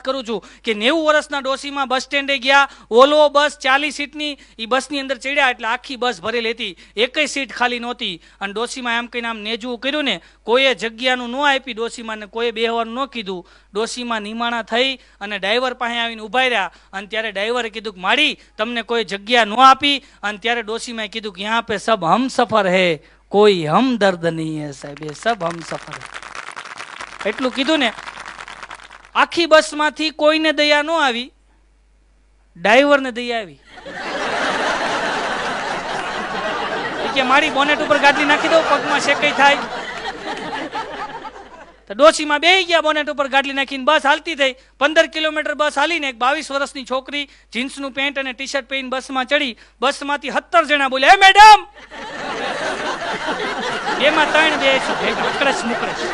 કરું છું કે 90 વર્ષના ડોશીમાં બસ સ્ટેન્ડે ગયા, ઓલો બસ 40 સીટની એ બસની અંદર ચડ્યા એટલે આખી બસ ભરેલી હતી, એકય સીટ ખાલી નહોતી. અને ડોશીમાં એમ કહીને આમ નેજવું કર્યું ને, કોઈએ જગ્યાનું ન આપી ડોશીમાં ને કોઈએ બેહવાનું ન કીધું. ડોશીમાં નિમાણા થઈ અને ડ્રાઈવર પાસે આવીને ઊભા રહ્યા. અને ત્યારે ડ્રાઈવરે કીધું કે માડી તમને કોઈ જગ્યા ન આપી. અને ત્યારે ડોશીમાં કીધું કે યહાં પે સબ હમ સફર હે, કોઈ હમદર્દ નહીં હે સાહેબ, એ સબ હમ સફર હે. એટલું કીધું ને, આખી બસમાંથી કોઈને દયા ન આવી, ડ્રાઈવરને દયા આવી. કે મારી બોનેટ ઉપર ગાદલી નાખી દઉં, પગમાં શેકાઈ થાય. તો ડોશીમાં બેહી ગયા બોનેટ ઉપર ગાદલી નાખીને. બસ હાલતી થઈ. 15 કિલોમીટર બસ હાલીને એક 22 વર્ષની છોકરી જીન્સનું પેન્ટ અને ટી શર્ટ પહેરીને બસમાં ચડી. બસમાંથી 17 જણા બોલ્યા, હે મેડમ. એમાં 3 બે અકળશ મુકળશ.